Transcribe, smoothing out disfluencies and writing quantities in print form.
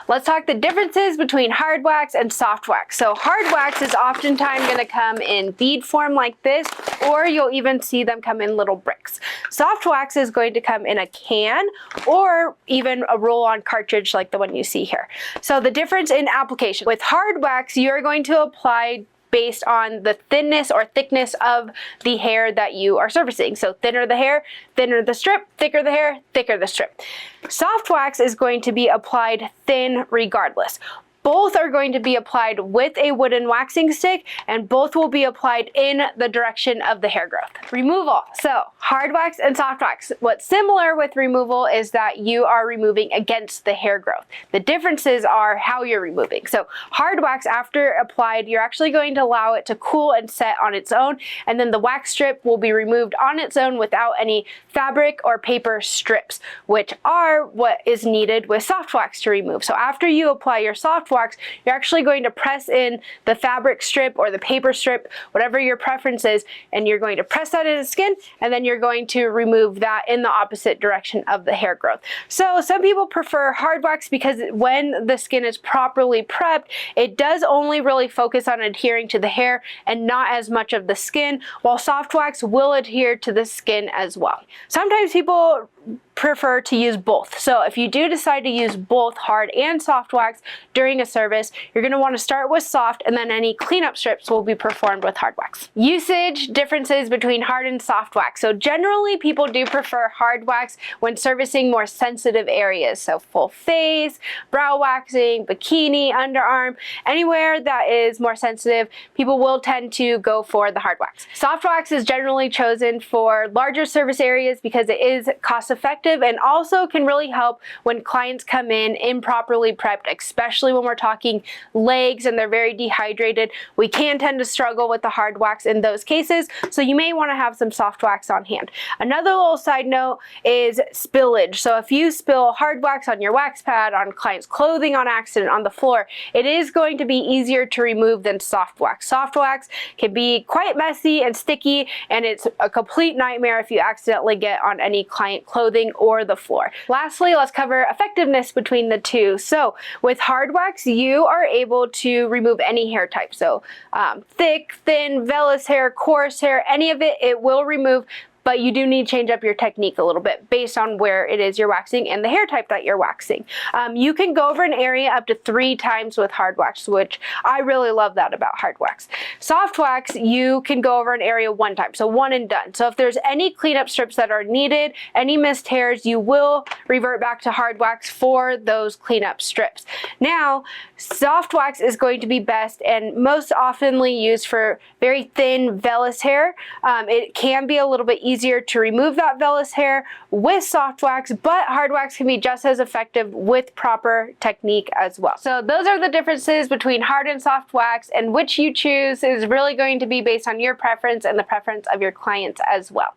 let's talk the differences between hard wax and soft wax. So hard wax is oftentimes going to come in bead form like this, or you'll even see them come in little bricks. Soft wax is going to come in a can or even a roll-on cartridge like the one you see here. So the difference in application. With hard wax, you're going to apply based on the thinness or thickness of the hair that you are servicing. So thinner the hair, thinner the strip, thicker the hair, thicker the strip. Soft wax is going to be applied thin regardless. Both are going to be applied with a wooden waxing stick, and both will be applied in the direction of the hair growth. Removal. So hard wax and soft wax. What's similar with removal is that you are removing against the hair growth. The differences are how you're removing. So hard wax, after applied, you're actually going to allow it to cool and set on its own, and then the wax strip will be removed on its own without any fabric or paper strips, which are what is needed with soft wax to remove. So after you apply your soft wax, you're actually going to press in the fabric strip or the paper strip, whatever your preference is, and you're going to press that in the skin, and then you're going to remove that in the opposite direction of the hair growth. So some people prefer hard wax because when the skin is properly prepped, it does only really focus on adhering to the hair and not as much of the skin, while soft wax will adhere to the skin as well. Sometimes people prefer to use both. So if you do decide to use both hard and soft wax during a service, you're going to want to start with soft, and then any cleanup strips will be performed with hard wax. Usage differences between hard and soft wax. So generally people do prefer hard wax when servicing more sensitive areas. So full face, brow waxing, bikini, underarm, anywhere that is more sensitive, people will tend to go for the hard wax. Soft wax is generally chosen for larger service areas because it is cost effective and also can really help when clients come in improperly prepped, especially when we're talking legs and they're very dehydrated. We can tend to struggle with the hard wax in those cases, so you may want to have some soft wax on hand. Another little side note is spillage. So if you spill hard wax on your wax pad, on clients' clothing on accident, on the floor, it is going to be easier to remove than soft wax. Soft wax can be quite messy and sticky, and it's a complete nightmare if you accidentally get on any client clothing or the floor. Lastly, let's cover effectiveness between the two. So with hard wax, you are able to remove any hair type. So thick, thin, vellus hair, coarse hair, any of it, it will remove. But you do need to change up your technique a little bit based on where it is you're waxing and the hair type that you're waxing. You can go over an area up to 3 times with hard wax, which I really love that about hard wax. Soft wax, you can go over an area 1 time, so 1 and done. So if there's any cleanup strips that are needed, any missed hairs, you will revert back to hard wax for those cleanup strips. Now, soft wax is going to be best and most oftenly used for very thin vellus hair. It can be a little bit easier to remove that vellus hair with soft wax, but hard wax can be just as effective with proper technique as well. So those are the differences between hard and soft wax, and which you choose is really going to be based on your preference and the preference of your clients as well.